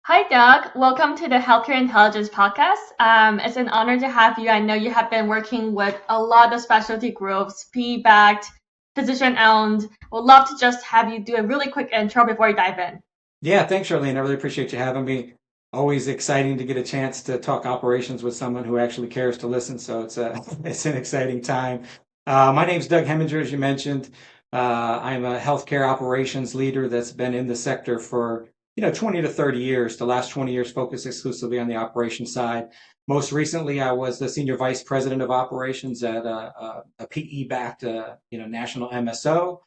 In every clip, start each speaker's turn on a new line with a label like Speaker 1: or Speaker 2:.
Speaker 1: Hi, Doug. Welcome to the Healthcare Intelligence Podcast. It's an honor to have you. I know you have been working with a lot of specialty groups, PE-backed, physician-owned. Would love to just have you do a really quick intro before we dive in.
Speaker 2: Yeah, thanks, Charlene. I really appreciate you having me. Always exciting to get a chance to talk operations with someone who actually cares to listen. So it's a it's an exciting time. My name's Doug Hemminger, as you mentioned. I'm a healthcare operations leader that's been in the sector for 20 to 30 years. The last 20 years focused exclusively on the operations side. Most recently, I was the senior vice president of operations at a PE-backed national MSO.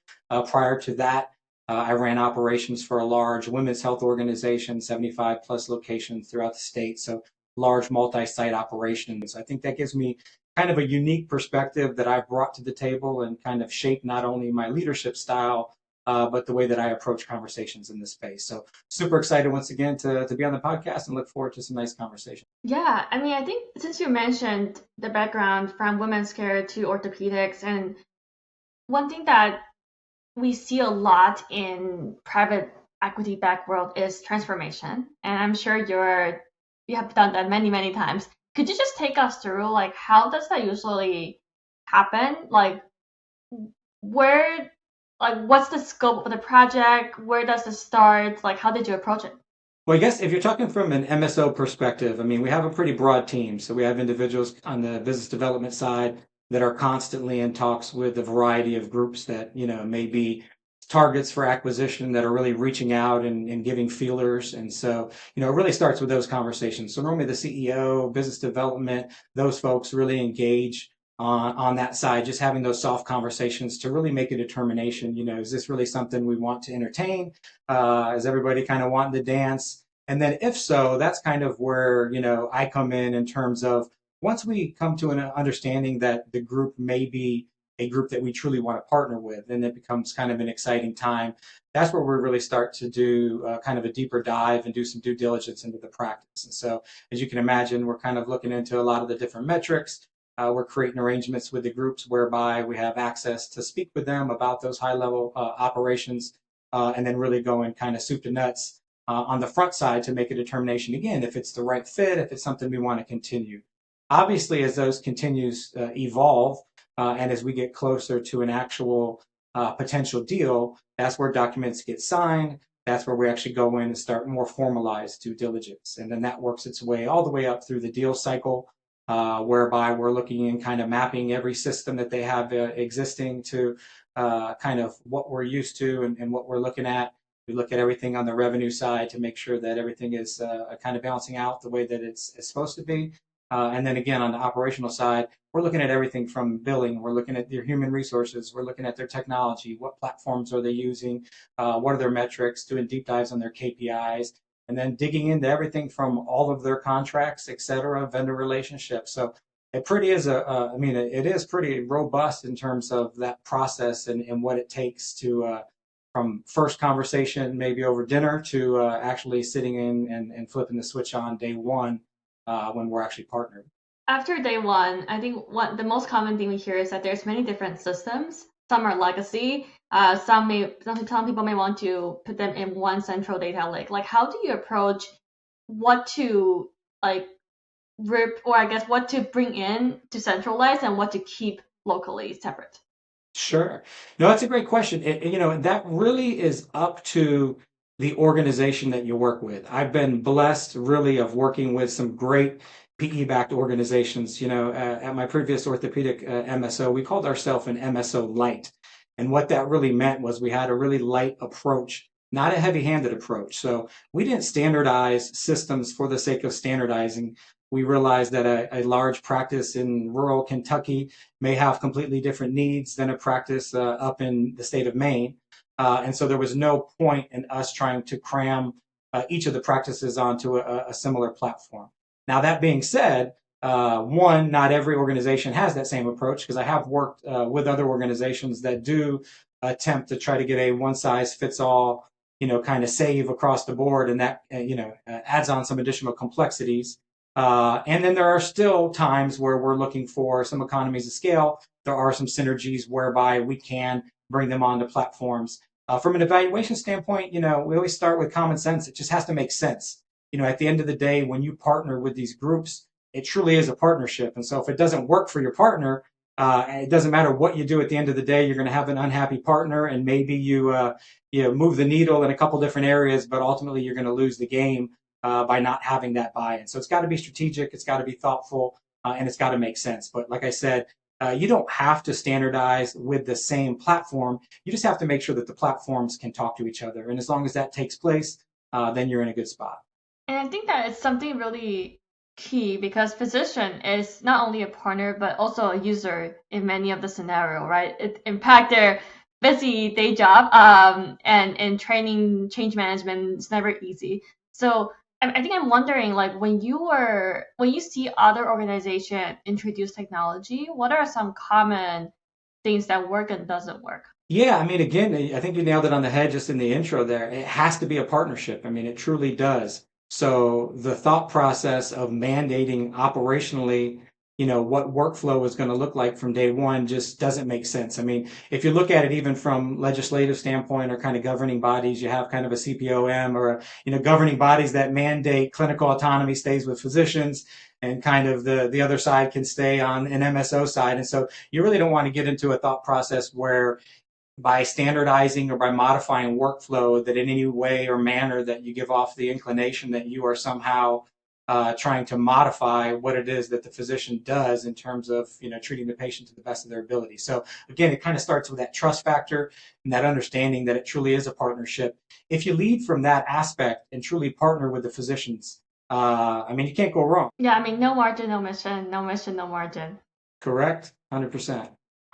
Speaker 2: Prior to that. I ran operations for a large women's health organization, 75 plus locations throughout the state. So large multi-site operations. I think that gives me kind of a unique perspective that I've brought to the table and kind of shaped not only my leadership style, but the way that I approach conversations in this space. So super excited once again to be on the podcast and look forward to some nice conversation.
Speaker 1: Yeah, I mean, I think since you mentioned the background from women's care to orthopedics, and one thing that we see a lot in private equity backed world is transformation. And I'm sure you have done that many, many times. Could you just take us through like how does that usually happen? Like where like what's the scope of the project? Where does it start? Like how did you approach it?
Speaker 2: Well, I guess if you're talking from an MSO perspective, I mean, we have a pretty broad team. So we have individuals on the business development side that are constantly in talks with a variety of groups that, may be targets for acquisition that are really reaching out and giving feelers. And so, it really starts with those conversations. So normally the CEO, business development, those folks really engage on that side, just having those soft conversations to really make a determination, is this really something we want to entertain? Is everybody kind of wanting to dance? And then if so, that's kind of where, I come in terms of once we come to an understanding that the group may be a group that we truly want to partner with, and it becomes kind of an exciting time. That's where we really start to do kind of a deeper dive and do some due diligence into the practice. And so, as you can imagine, we're kind of looking into a lot of the different metrics. We're creating arrangements with the groups whereby we have access to speak with them about those high level operations and then really go in kind of soup to nuts on the front side to make a determination again if it's the right fit, if it's something we want to continue. Obviously, as those continues evolve and as we get closer to an actual potential deal, that's where documents get signed. That's where we actually go in and start more formalized due diligence. And then that works its way all the way up through the deal cycle, whereby we're looking and kind of mapping every system that they have existing to kind of what we're used to and what we're looking at. We look at everything on the revenue side to make sure that everything is kind of balancing out the way that it's supposed to be. And then again, on the operational side, we're looking at everything from billing. We're looking at their human resources. We're looking at their technology. What platforms are they using? What are their metrics? Doing deep dives on their KPIs, and then digging into everything from all of their contracts, et cetera, vendor relationships. So it pretty is I mean, it is pretty robust in terms of that process and what it takes to from first conversation, maybe over dinner, to actually sitting in and flipping the switch on day one when we're actually partnered.
Speaker 1: After day one, I think what the most common thing we hear is that there's many different systems. Some are legacy. Some people may want to put them in one central data lake. Like, how do you approach what to like rip, or I guess what to bring in to centralize and what to keep locally separate?
Speaker 2: Sure. No, that's a great question. That really is up to the organization that you work with. I've been blessed really of working with some great PE-backed organizations. At my previous orthopedic MSO, we called ourselves an MSO light. And what that really meant was we had a really light approach, not a heavy-handed approach. So we didn't standardize systems for the sake of standardizing. We realized that a large practice in rural Kentucky may have completely different needs than a practice up in the state of Maine. And so there was no point in us trying to cram each of the practices onto a similar platform. Now, that being said, one, not every organization has that same approach because I have worked with other organizations that do attempt to try to get a one size fits all, kind of save across the board, and that, adds on some additional complexities. And then there are still times where we're looking for some economies of scale. There are some synergies whereby we can bring them onto platforms. From an evaluation standpoint, we always start with common sense. It just has to make sense. at the end of the day, when you partner with these groups, it truly is a partnership. And so if it doesn't work for your partner, it doesn't matter what you do at the end of the day, you're going to have an unhappy partner, and maybe you move the needle in a couple different areas, but ultimately you're going to lose the game by not having that buy-in. So it's got to be strategic, it's got to be thoughtful, and it's got to make sense. But like I said, you don't have to standardize with the same platform. You just have to make sure that the platforms can talk to each other. And as long as that takes place, then you're in a good spot.
Speaker 1: And I think that it's something really key because physician is not only a partner but also a user in many of the scenario, right? It impact their busy day job, and in training change management is never easy. So I think I'm wondering, like, when you see other organization introduce technology, what are some common things that work and doesn't work?
Speaker 2: Yeah, I mean, again, I think you nailed it on the head just in the intro there. It has to be a partnership. I mean, it truly does. So the thought process of mandating operationally, what workflow is going to look like from day one just doesn't make sense. I mean, if you look at it even from legislative standpoint or kind of governing bodies, you have kind of a CPOM or, governing bodies that mandate clinical autonomy stays with physicians, and kind of the other side can stay on an MSO side. And so you really don't want to get into a thought process where by standardizing or by modifying workflow that in any way or manner that you give off the inclination that you are somehow trying to modify what it is that the physician does in terms of treating the patient to the best of their ability. So again, it kind of starts with that trust factor and that understanding that it truly is a partnership. If you lead from that aspect and truly partner with the physicians, I mean, you can't go wrong.
Speaker 1: Yeah, I mean, no margin, no mission, no mission, no margin.
Speaker 2: Correct? 100%.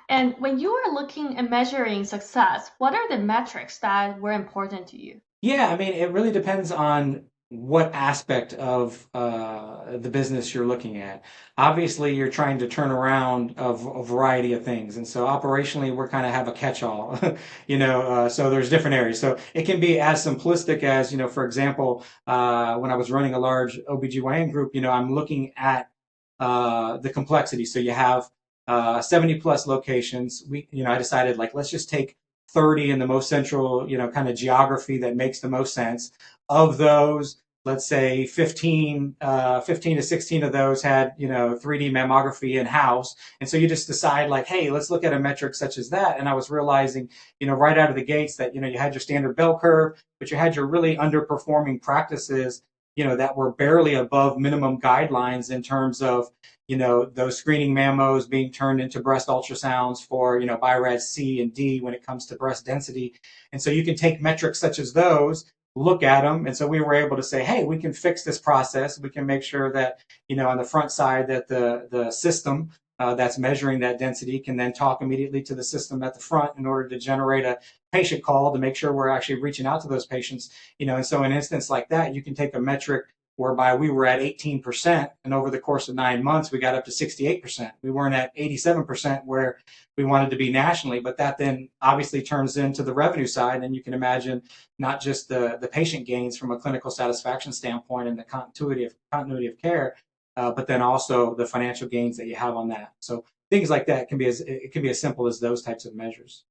Speaker 1: And when you are looking and measuring success, what are the metrics that were important to you?
Speaker 2: Yeah, I mean, it really depends on what aspect of the business you're looking at. Obviously, you're trying to turn around a variety of things, and so operationally, we're kind of have a catch-all, so there's different areas. So it can be as simplistic as, for example, when I was running a large OBGYN group, I'm looking at the complexity. So you have 70 plus locations. I decided, like, let's just take 30 in the most central, kind of geography that makes the most sense. Of those, let's say 15 to 16 of those had, 3D mammography in house. And so you just decide, like, hey, let's look at a metric such as that. And I was realizing, right out of the gates that, you had your standard bell curve, but you had your really underperforming practices, that were barely above minimum guidelines in terms of, those screening mammos being turned into breast ultrasounds for, BI-RADS C and D when it comes to breast density. And so you can take metrics such as those, look at them. And so we were able to say, hey, we can fix this process. We can make sure that, on the front side that the system that's measuring that density can then talk immediately to the system at the front in order to generate a patient call to make sure we're actually reaching out to those patients. And so in an instance like that, you can take a metric whereby we were at 18%, and over the course of 9 months, we got up to 68%. We weren't at 87% where we wanted to be nationally, but that then obviously turns into the revenue side, and you can imagine not just the patient gains from a clinical satisfaction standpoint and the continuity of care, but then also the financial gains that you have on that. So things like that can be as simple as those types of measures.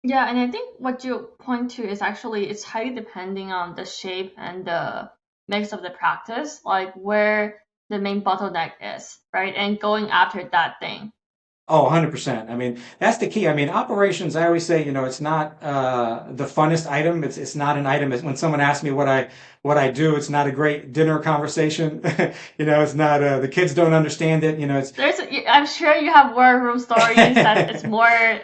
Speaker 1: Yeah, and I think what you point to is actually it's highly depending on the shape and the mix of the practice, like where the main bottleneck is, right? And going after that thing.
Speaker 2: Oh, 100%. I mean, that's the key. I mean, operations, I always say, it's not the funnest item. It's not an item. When someone asks me what I do, it's not a great dinner conversation. It's not the kids don't understand it.
Speaker 1: I'm sure you have war room stories that it's more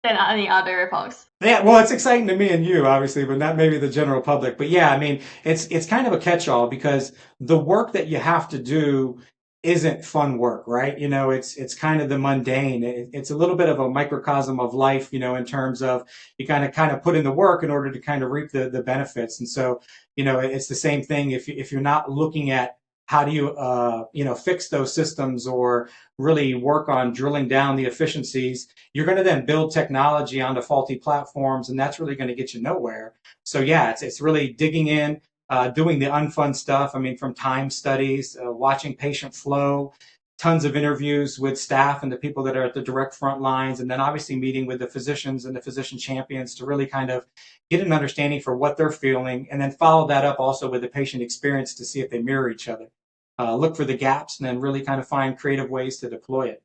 Speaker 1: than any other folks.
Speaker 2: Yeah, well, it's exciting to me and you, obviously, but not maybe the general public. But yeah, I mean, it's kind of a catch-all because the work that you have to do isn't fun work, right? It's kind of the mundane. It's a little bit of a microcosm of life, in terms of you kind of put in the work in order to kind of reap the benefits. And so, it's the same thing if you're not looking at how do you fix those systems or really work on drilling down the efficiencies, you're going to then build technology onto faulty platforms, and that's really going to get you nowhere. So yeah, it's really digging in, doing the unfun stuff. I mean, from time studies, watching patient flow, tons of interviews with staff and the people that are at the direct front lines, and then obviously meeting with the physicians and the physician champions to really kind of get an understanding for what they're feeling, and then follow that up also with the patient experience to see if they mirror each other. Look for the gaps and then really kind of find creative ways to deploy it.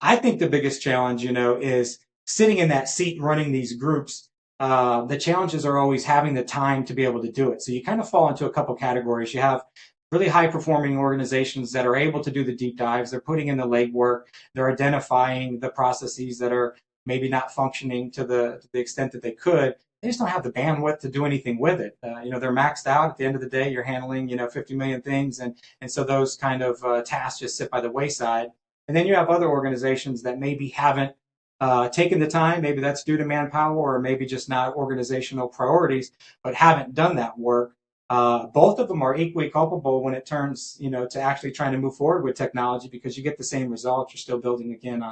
Speaker 2: I think the biggest challenge, is sitting in that seat running these groups. The challenges are always having the time to be able to do it. So you kind of fall into a couple categories. You have really high performing organizations that are able to do the deep dives. They're putting in the legwork. They're identifying the processes that are maybe not functioning to the extent that they could. They just don't have the bandwidth to do anything with it. They're maxed out. At the end of the day, you're handling, 50 million things. And so those kind of tasks just sit by the wayside. And then you have other organizations that maybe haven't taken the time, maybe that's due to manpower or maybe just not organizational priorities, but haven't done that work. Both of them are equally culpable when it turns, to actually trying to move forward with technology, because you get the same results. You're still building again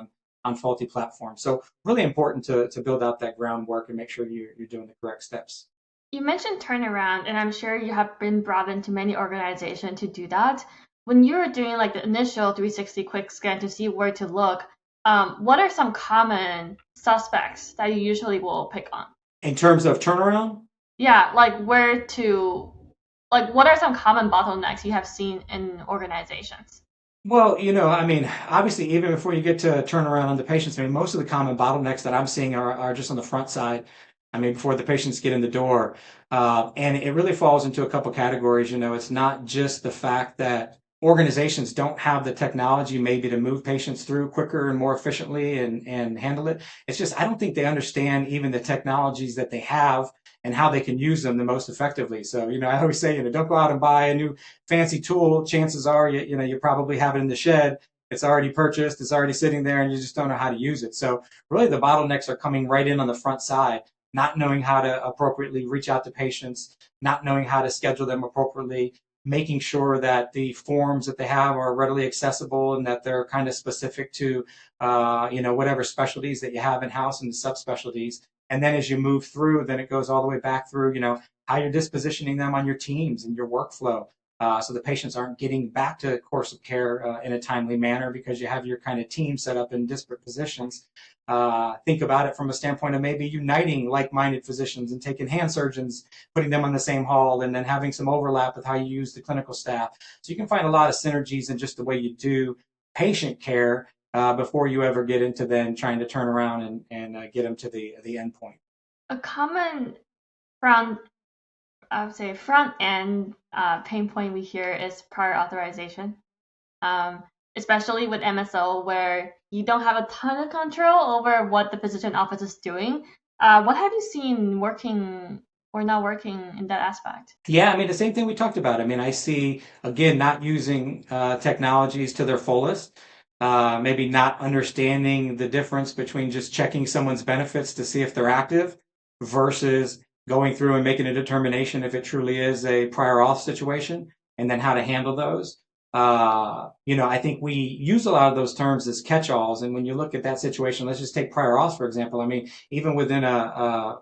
Speaker 2: on faulty platforms. So really important to build out that groundwork and make sure you're doing the correct steps.
Speaker 1: You mentioned turnaround, and I'm sure you have been brought into many organizations to do that. When you're doing like the initial 360 quick scan to see where to look, what are some common suspects that you usually will pick on?
Speaker 2: In terms of turnaround,
Speaker 1: Yeah, like what are some common bottlenecks you have seen in organizations?
Speaker 2: well, obviously, even before you get to turn around on the patients, most of the common bottlenecks that I'm seeing are just on the front side. Before the patients get in the door. And it really falls into a couple categories. It's not just the fact that organizations don't have the technology maybe to move patients through quicker and more efficiently and handle it. It's just, I don't think they understand even the technologies that they have and how they can use them the most effectively. So, I always say, don't go out and buy a new fancy tool. Chances are, you probably have it in the shed. It's already purchased. It's already sitting there and you just don't know how to use it. So really the bottlenecks are coming right in on the front side, not knowing how to appropriately reach out to patients, not knowing how to schedule them appropriately, making sure that the forms that they have are readily accessible and that they're kind of specific to, whatever specialties that you have in house and the subspecialties. And then as you move through, then it goes all the way back through, how you're dispositioning them on your teams and your workflow. So the patients aren't getting back to course of care in a timely manner because you have your kind of team set up in disparate positions. Think about it from a standpoint of maybe uniting like-minded physicians and taking hand surgeons, putting them on the same hall, and then having some overlap with how you use the clinical staff. So you can find a lot of synergies in just the way you do patient care before you ever get into then trying to turn around and get them to the end point.
Speaker 1: A common front, I would say front end pain point we hear is prior authorization, especially with MSO where you don't have a ton of control over what the physician office is doing. What have you seen working or not working in that aspect?
Speaker 2: Yeah, the same thing we talked about. I see, again, not using technologies to their fullest, maybe not understanding the difference between just checking someone's benefits to see if they're active versus going through and making a determination if it truly is a prior auth situation and then how to handle those. I think we use a lot of those terms as catch-alls. And when you look at that situation, let's just take prior auth, for example. Even within a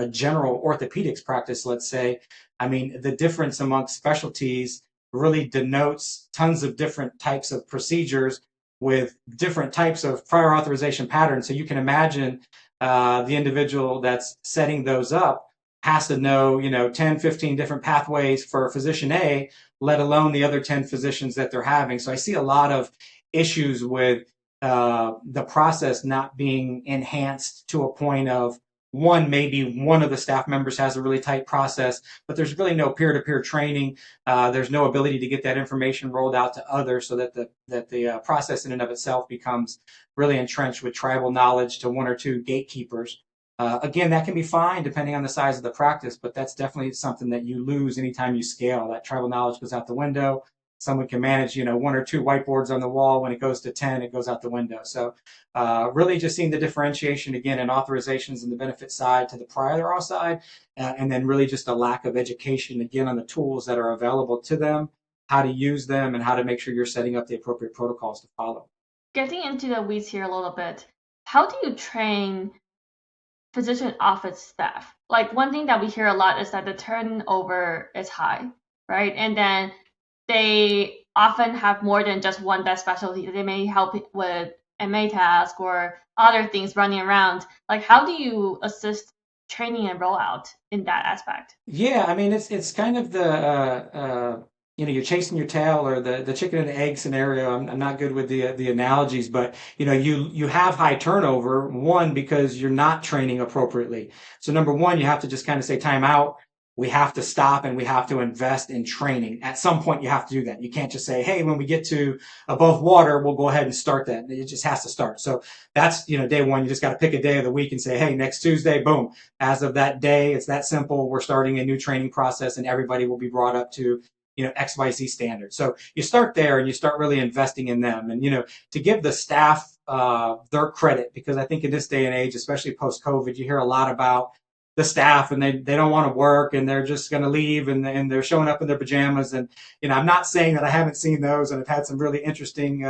Speaker 2: general orthopedics practice, let's say, the difference amongst specialties really denotes tons of different types of procedures with different types of prior authorization patterns. So you can imagine the individual that's setting those up has to know, 10, 15 different pathways for physician A, let alone the other 10 physicians that they're having. So I see a lot of issues with the process not being enhanced to a point of maybe one of the staff members has a really tight process, but there's really no peer-to-peer training. There's no ability to get that information rolled out to others so that the process in and of itself becomes really entrenched with tribal knowledge to one or two gatekeepers. Again, that can be fine depending on the size of the practice, but that's definitely something that you lose anytime you scale. That tribal knowledge goes out the window. Someone can manage, one or two whiteboards on the wall. When it goes to 10, it goes out the window. So really just seeing the differentiation again in authorizations and the benefit side to the prior auth side, and then really just a lack of education again on the tools that are available to them, how to use them, and how to make sure you're setting up the appropriate protocols to follow.
Speaker 1: Getting into the weeds here a little bit, how do you train physician office staff? Like one thing that we hear a lot is that the turnover is high, right? And then they often have more than just one desk specialty. They may help with MA task or other things running around. Like, how do you assist training and rollout in that aspect?
Speaker 2: Yeah, I mean it's kind of the you're chasing your tail or the chicken and egg scenario. I'm not good with the analogies, but you have high turnover, one because you're not training appropriately. So number one, you have to just kind of say time out. We have to stop and we have to invest in training. At some point, you have to do that. You can't just say, hey, when we get to above water, we'll go ahead and start that. It just has to start. So that's day one. You just got to pick a day of the week and say, hey, next Tuesday, boom, as of that day, it's that simple. We're starting a new training process and everybody will be brought up to, XYZ standards. So you start there and you start really investing in them and, to give the staff their credit, because I think in this day and age, especially post COVID, you hear a lot about the staff and they don't want to work and they're just going to leave and they're showing up in their pajamas. And, I'm not saying that I haven't seen those and I've had some really interesting,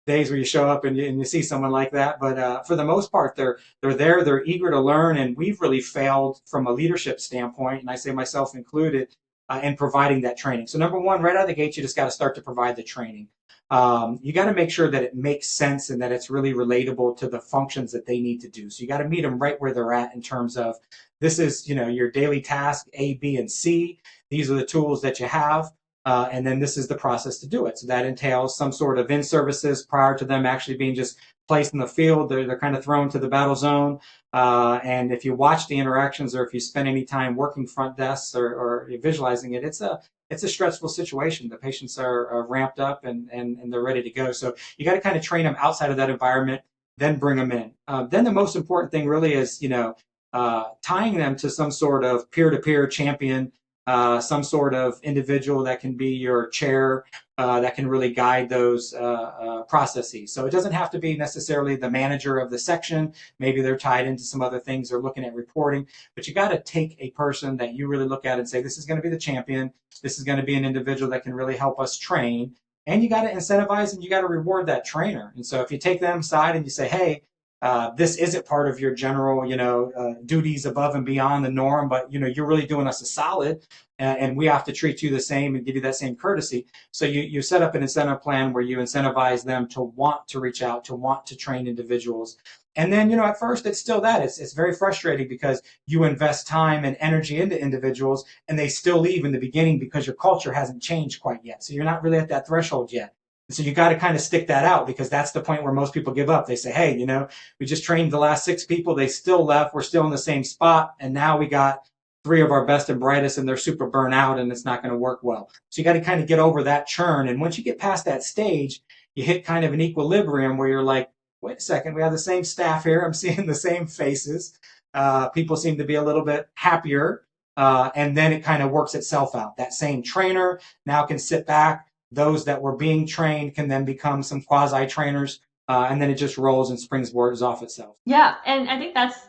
Speaker 2: days where you show up and you see someone like that. But for the most part, they're there, they're eager to learn, and we've really failed from a leadership standpoint, and I say myself included, in providing that training. So number one, right out of the gate, you just got to start to provide the training. You got to make sure that it makes sense and that it's really relatable to the functions that they need to do. So you got to meet them right where they're at in terms of this is your daily task A, B, and C. These are the tools that you have. And then this is the process to do it. So that entails some sort of in-services prior to them actually being just placed in the field. They're kind of thrown to the battle zone. And if you watch the interactions or if you spend any time working front desks or visualizing it, it's a stressful situation. The patients are ramped up and they're ready to go. So you got to kind of train them outside of that environment, then bring them in. Then the most important thing really is, tying them to some sort of peer-to-peer champion, some sort of individual that can be your chair, that can really guide those processes. So it doesn't have to be necessarily the manager of the section. Maybe they're tied into some other things or looking at reporting. But you got to take a person that you really look at and say, this is going to be the champion. This is going to be an individual that can really help us train. And you got to incentivize and you got to reward that trainer. And so if you take them aside and you say, hey, this isn't part of your general, duties above and beyond the norm, but you're really doing us a solid, and we have to treat you the same and give you that same courtesy. So you set up an incentive plan where you incentivize them to want to reach out, to want to train individuals. And then, at first it's still that. It's very frustrating because you invest time and energy into individuals and they still leave in the beginning because your culture hasn't changed quite yet. So you're not really at that threshold yet. So you got to kind of stick that out because that's the point where most people give up. They say, hey, we just trained the last 6 people. They still left. We're still in the same spot. And now we got 3 of our best and brightest and they're super burnt out and it's not going to work well. So you got to kind of get over that churn. And once you get past that stage, you hit kind of an equilibrium where you're like, wait a second, we have the same staff here. I'm seeing the same faces. People seem to be a little bit happier. And then it kind of works itself out. That same trainer now can sit back. Those that were being trained can then become some quasi trainers, and then it just rolls and springboards off itself.
Speaker 1: Yeah, and I think that's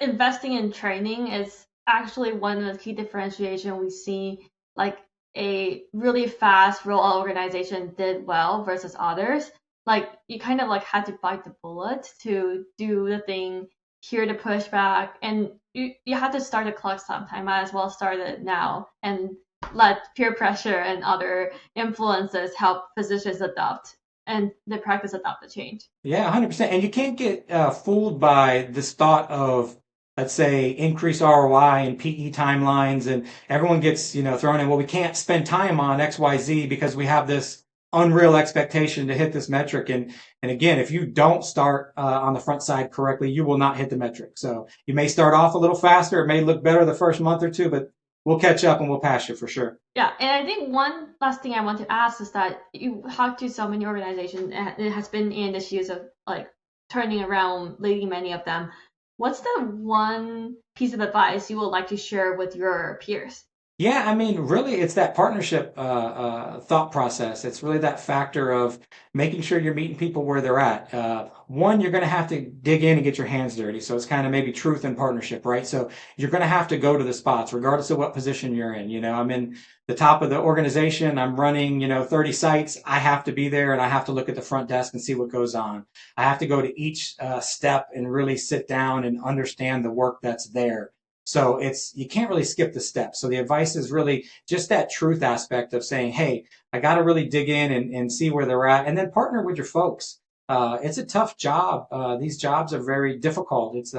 Speaker 1: investing in training is actually one of the key differentiation we see, like a really fast rollout organization did well versus others. Like you kind of like had to bite the bullet to do the thing, hear the pushback, and you have to start the clock sometime. Might as well start it now and let peer pressure and other influences help physicians adopt and the practice adopt the change.
Speaker 2: Yeah, 100%. And you can't get fooled by this thought of, let's say, increase ROI and PE timelines, and everyone gets, thrown in, well, we can't spend time on XYZ because we have this unreal expectation to hit this metric. And again, if you don't start on the front side correctly, you will not hit the metric. So you may start off a little faster. It may look better the first month or two, but we'll catch up and we'll pass you for sure.
Speaker 1: Yeah, and I think one last thing I want to ask is that you talk to so many organizations and it has been in the shoes of like turning around, leading many of them. What's the one piece of advice you would like to share with your peers?
Speaker 2: Yeah, I mean, really, it's that partnership thought process. It's really that factor of making sure you're meeting people where they're at. One, you're going to have to dig in and get your hands dirty. So it's kind of maybe truth in partnership, right? So you're going to have to go to the spots, regardless of what position you're in. I'm in the top of the organization. I'm running, 30 sites. I have to be there and I have to look at the front desk and see what goes on. I have to go to each step and really sit down and understand the work that's there. So you can't really skip the steps. So the advice is really just that truth aspect of saying, hey, I got to really dig in and see where they're at, and then partner with your folks. It's a tough job. These jobs are very difficult. It's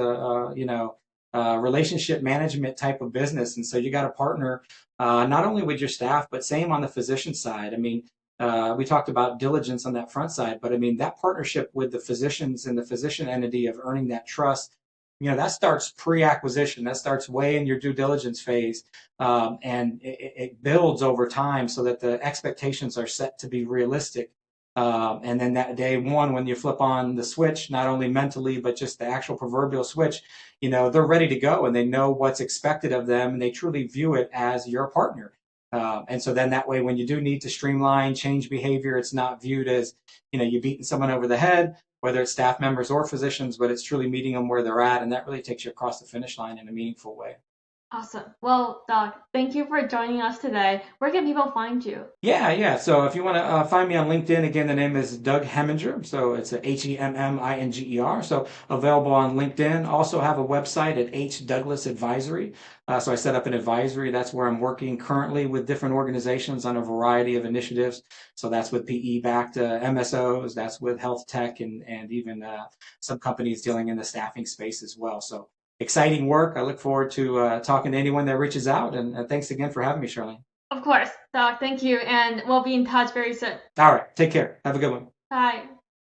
Speaker 2: relationship management type of business, and so you got to partner not only with your staff, but same on the physician side. I mean, we talked about diligence on that front side, but I mean that partnership with the physicians and the physician entity of earning that trust, that starts pre-acquisition. That starts way in your due diligence phase, and it builds over time so that the expectations are set to be realistic. And then that day one, when you flip on the switch, not only mentally but just the actual proverbial switch, they're ready to go and they know what's expected of them, and they truly view it as your partner. And so then that way, when you do need to streamline, change behavior, it's not viewed as, you beating someone over the head, whether it's staff members or physicians, but it's truly meeting them where they're at. And that really takes you across the finish line in a meaningful way.
Speaker 1: Awesome. Well, Doc, thank you for joining us today. Where can people find you?
Speaker 2: Yeah, yeah. So if you want to find me on LinkedIn, again, the name is Doug Hemminger. So it's a Hemminger. So available on LinkedIn. Also have a website at H Douglas Advisory. So I set up an advisory. That's where I'm working currently with different organizations on a variety of initiatives. So that's with PE-backed MSOs. That's with health tech and even some companies dealing in the staffing space as well. So exciting work. I look forward to talking to anyone that reaches out. And thanks again for having me, Charlene.
Speaker 1: Of course, Doc, thank you. And we'll be in touch very soon.
Speaker 2: All right. Take care. Have a good one.
Speaker 1: Bye.